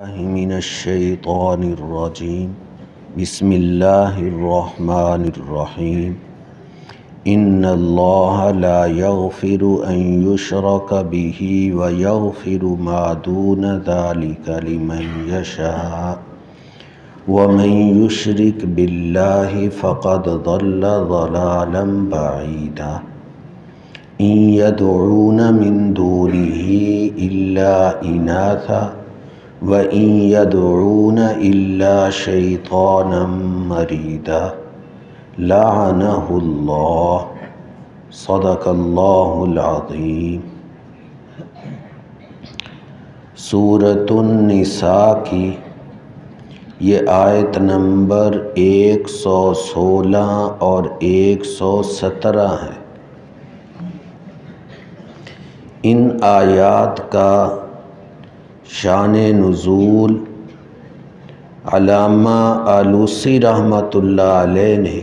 من الشیطان الرجیم بسم اللہ الرحمن الرحیم ان اللہ لا یغفر ان یشرک بہ ویغفر ما دون ذلک لمن یشاء ومن یشرک باللہ فقد ضل ضلالا بعیدا ان یدعون من دونہ الا اناثا وَإِن يَدْعُونَ إِلَّا شَيْطَانًا مَرِيدًا لَعَنَهُ اللَّهُ صدق اللہ العظیم۔ سورۃ النساء کی یہ آیت نمبر 116 اور 117 ہے۔ ان آیات کا شان نزول علامہ آلوسی رحمۃ اللہ علیہ نے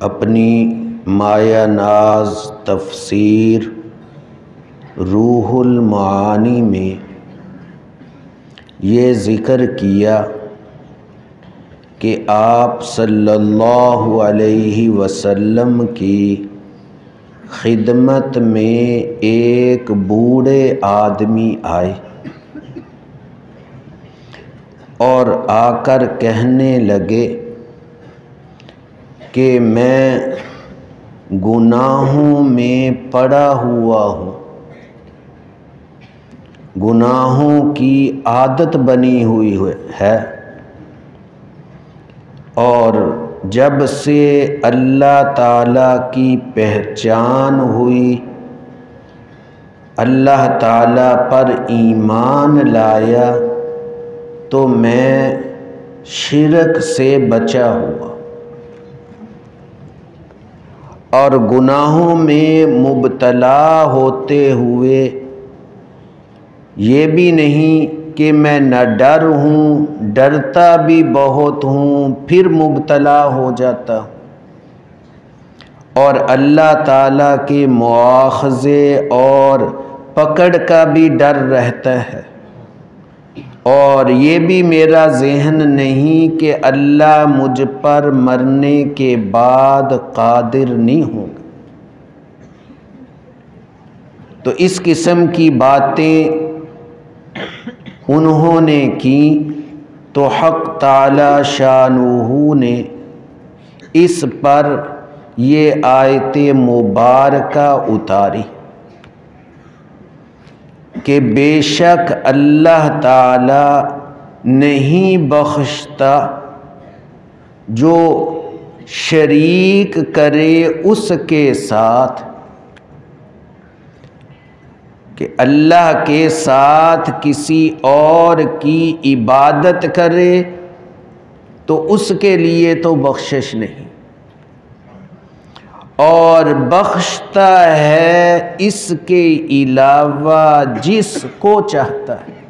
اپنی مایہ ناز تفسیر روح المعانی میں یہ ذکر کیا کہ آپ صلی اللہ علیہ وسلم کی خدمت میں ایک بوڑھے آدمی آئے اور آ کر کہنے لگے کہ میں گناہوں میں پڑا ہوا ہوں، گناہوں کی عادت بنی ہوئی ہے، اور جب سے اللہ تعالیٰ کی پہچان ہوئی، اللہ تعالیٰ پر ایمان لایا، تو میں شرک سے بچا ہوا اور گناہوں میں مبتلا ہوتے ہوئے یہ بھی نہیں کہ میں نہ ڈر ہوں، ڈرتا بھی بہت ہوں، پھر مبتلا ہو جاتا ہوں، اور اللہ تعالیٰ کے مواخذے اور پکڑ کا بھی ڈر رہتا ہے، اور یہ بھی میرا ذہن نہیں کہ اللہ مجھ پر مرنے کے بعد قادر نہیں ہوگا۔ تو اس قسم کی باتیں انہوں نے کی تو حق تعالی شانہ نے اس پر یہ آیت مبارکہ اتاری کہ بے شک اللہ تعالی نہیں بخشتا جو شریک کرے اس کے ساتھ، کہ اللہ کے ساتھ کسی اور کی عبادت کرے تو اس کے لیے تو بخشش نہیں، اور بخشتا ہے اس کے علاوہ جس کو چاہتا ہے،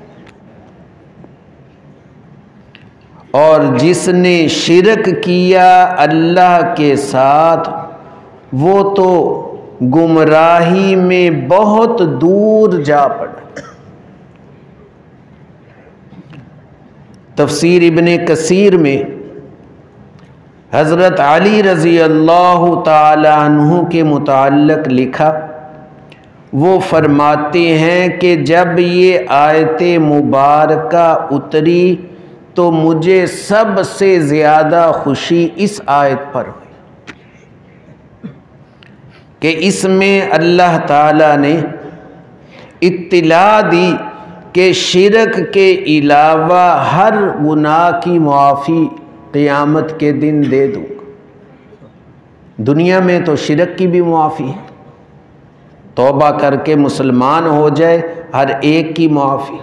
اور جس نے شرک کیا اللہ کے ساتھ وہ تو گمراہی میں بہت دور جا پڑا۔ تفسیر ابن کثیر میں حضرت علی رضی اللہ تعالی عنہ کے متعلق لکھا، وہ فرماتے ہیں کہ جب یہ آیت مبارکہ اتری تو مجھے سب سے زیادہ خوشی اس آیت پر ہوئی کہ اس میں اللہ تعالیٰ نے اطلاع دی کہ شرک کے علاوہ ہر گناہ کی معافی قیامت کے دن دے دوں گا۔ دنیا میں تو شرک کی بھی معافی ہے، توبہ کر کے مسلمان ہو جائے ہر ایک کی معافی،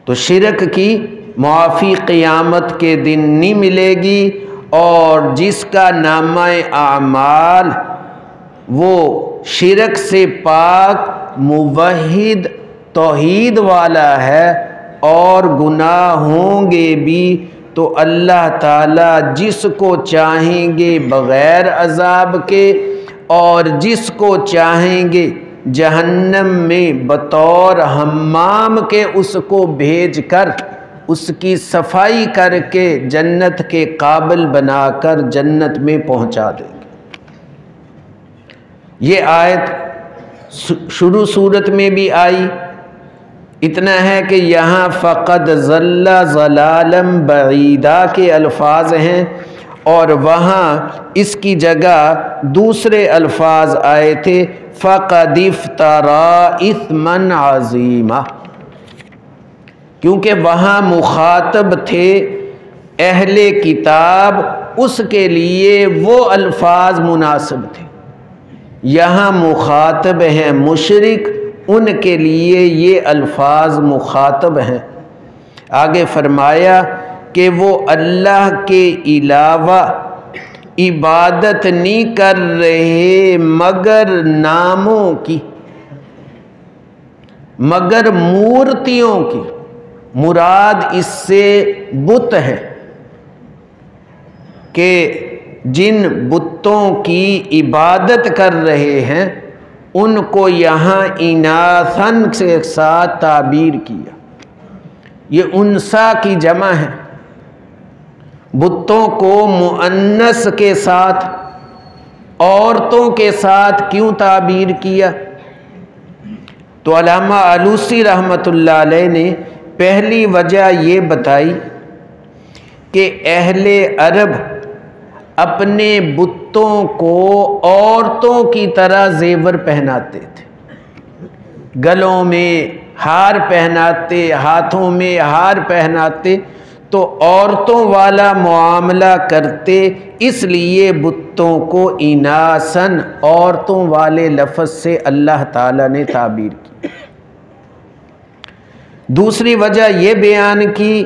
تو شرک کی معافی قیامت کے دن نہیں ملے گی، اور جس کا نامہ اعمال وہ شرک سے پاک موحد توحید والا ہے اور گناہ ہوں گے بھی، تو اللہ تعالیٰ جس کو چاہیں گے بغیر عذاب کے اور جس کو چاہیں گے جہنم میں بطور حمام کے اس کو بھیج کر اس کی صفائی کر کے جنت کے قابل بنا کر جنت میں پہنچا دیں گے۔ یہ آیت شروع صورت میں بھی آئی۔ اتنا ہے کہ یہاں فقد ضل ضلالا بعیدا کے الفاظ ہیں، اور وہاں اس کی جگہ دوسرے الفاظ آئے تھے فقد افترى اثما عظیما، کیونکہ وہاں مخاطب تھے اہل کتاب، اس کے لیے وہ الفاظ مناسب تھے۔ یہاں مخاطب ہیں مشرک، ان کے لیے یہ الفاظ مخاطب ہیں۔ آگے فرمایا کہ وہ اللہ کے علاوہ عبادت نہیں کر رہے مگر ناموں کی، مگر مورتیوں کی۔ مراد اس سے بت ہے کہ جن بتوں کی عبادت کر رہے ہیں ان کو یہاں اناثن کے ساتھ تعبیر کیا۔ یہ انسا کی جمع ہے۔ بتوں کو مؤنث کے ساتھ، عورتوں کے ساتھ کیوں تعبیر کیا؟ تو علامہ آلوسی رحمۃ اللہ علیہ نے پہلی وجہ یہ بتائی کہ اہل عرب اپنے بتوں کو عورتوں کی طرح زیور پہناتے تھے، گلوں میں ہار پہناتے، ہاتھوں میں ہار پہناتے، تو عورتوں والا معاملہ کرتے، اس لیے بتوں کو اناسن عورتوں والے لفظ سے اللہ تعالیٰ نے تعبیر کی۔ دوسری وجہ یہ بیان کی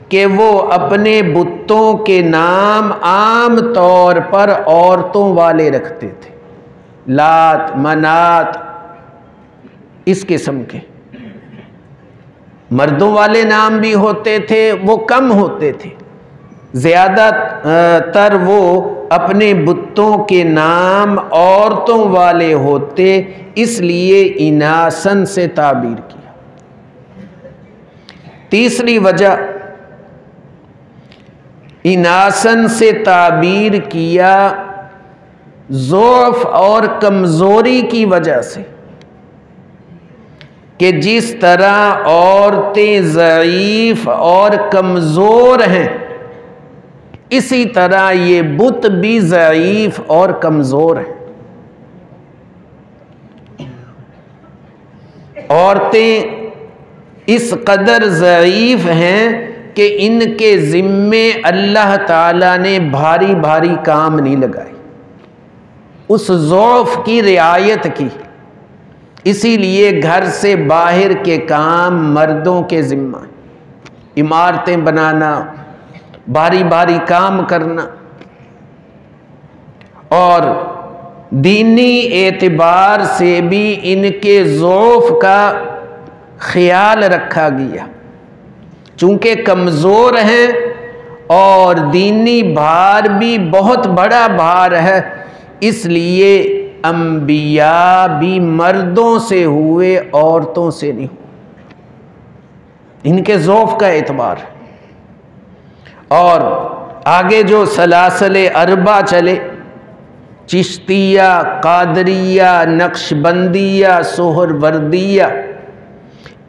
کہ وہ اپنے بتوں کے نام عام طور پر عورتوں والے رکھتے تھے، لات، منات، اس قسم کے۔ مردوں والے نام بھی ہوتے تھے، وہ کم ہوتے تھے، زیادہ تر وہ اپنے بتوں کے نام عورتوں والے ہوتے، اس لیے اناسن سے تعبیر کیا۔ تیسری وجہ اناسن سے تعبیر کیا ضعف اور کمزوری کی وجہ سے، کہ جس طرح عورتیں ضعیف اور کمزور ہیں، اسی طرح یہ بت بھی ضعیف اور کمزور ہیں۔ عورتیں اس قدر ضعیف ہیں کہ ان کے ذمے اللہ تعالیٰ نے بھاری بھاری کام نہیں لگائے، اس ضعف کی رعایت کی، اسی لیے گھر سے باہر کے کام مردوں کے ذمہ، عمارتیں بنانا، بھاری بھاری کام کرنا، اور دینی اعتبار سے بھی ان کے ضعف کا خیال رکھا گیا، چونکہ کمزور ہیں اور دینی بھار بھی بہت بڑا بھار ہے، اس لیے انبیاء بھی مردوں سے ہوئے، عورتوں سے نہیں ہوئے، ان کے ضعف کا اعتبار ہے۔ اور آگے جو سلاسل اربع چلے، چشتیہ، قادریہ، نقشبندیہ، سہروردیہ،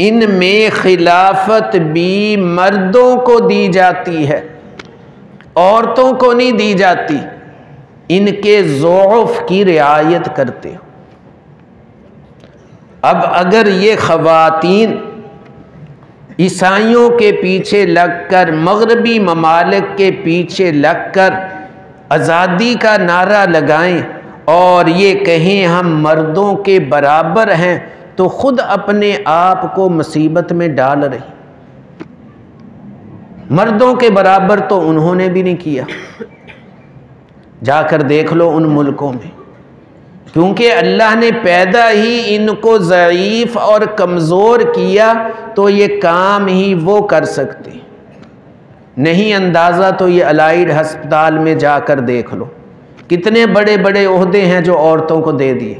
ان میں خلافت بھی مردوں کو دی جاتی ہے، عورتوں کو نہیں دی جاتی، ان کے ضعف کی رعایت کرتے ہو۔ اب اگر یہ خواتین عیسائیوں کے پیچھے لگ کر، مغربی ممالک کے پیچھے لگ کر آزادی کا نعرہ لگائیں اور یہ کہیں ہم مردوں کے برابر ہیں، تو خود اپنے آپ کو مصیبت میں ڈال رہی۔ مردوں کے برابر تو انہوں نے بھی نہیں کیا، جا کر دیکھ لو ان ملکوں میں، کیونکہ اللہ نے پیدا ہی ان کو ضعیف اور کمزور کیا، تو یہ کام ہی وہ کر سکتے نہیں۔ اندازہ تو یہ الائڈ ہسپتال میں جا کر دیکھ لو، کتنے بڑے بڑے عہدے ہیں جو عورتوں کو دے دیے،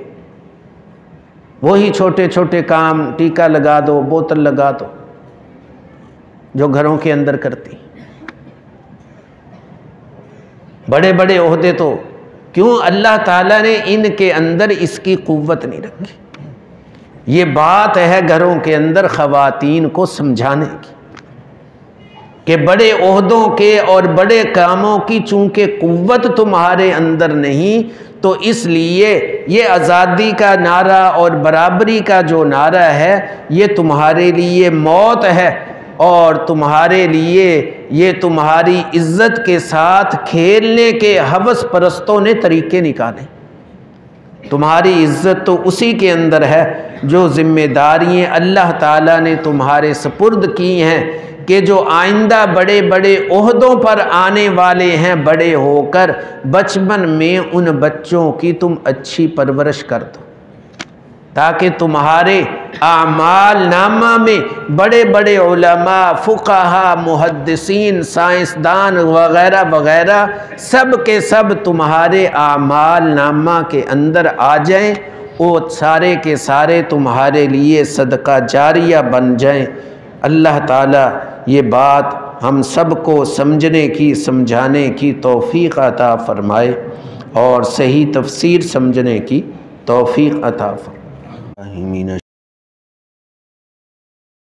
وہی چھوٹے چھوٹے کام، ٹیکا لگا دو، بوتل لگا دو، جو گھروں کے اندر کرتی۔ بڑے بڑے عہدے تو کیوں اللہ تعالیٰ نے ان کے اندر اس کی قوت نہیں رکھی؟ یہ بات ہے گھروں کے اندر خواتین کو سمجھانے کی کہ بڑے عہدوں کے اور بڑے کاموں کی چونکہ قوت تمہارے اندر نہیں، تو اس لیے یہ آزادی کا نعرہ اور برابری کا جو نعرہ ہے یہ تمہارے لیے موت ہے، اور تمہارے لیے یہ تمہاری عزت کے ساتھ کھیلنے کے ہوس پرستوں نے طریقے نکالے۔ تمہاری عزت تو اسی کے اندر ہے جو ذمہ داریاں اللہ تعالیٰ نے تمہارے سپرد کی ہیں، کہ جو آئندہ بڑے بڑے عہدوں پر آنے والے ہیں بڑے ہو کر، بچپن میں ان بچوں کی تم اچھی پرورش کر دو، تاکہ تمہارے اعمال نامہ میں بڑے بڑے علماء، فقہا، محدثین، سائنسدان وغیرہ وغیرہ سب کے سب تمہارے اعمال نامہ کے اندر آ جائیں، وہ سارے کے سارے تمہارے لیے صدقہ جاریہ بن جائیں۔ اللہ تعالیٰ یہ بات ہم سب کو سمجھنے کی، سمجھانے کی توفیق عطا فرمائے، اور صحیح تفسیر سمجھنے کی توفیق عطا فرمائے۔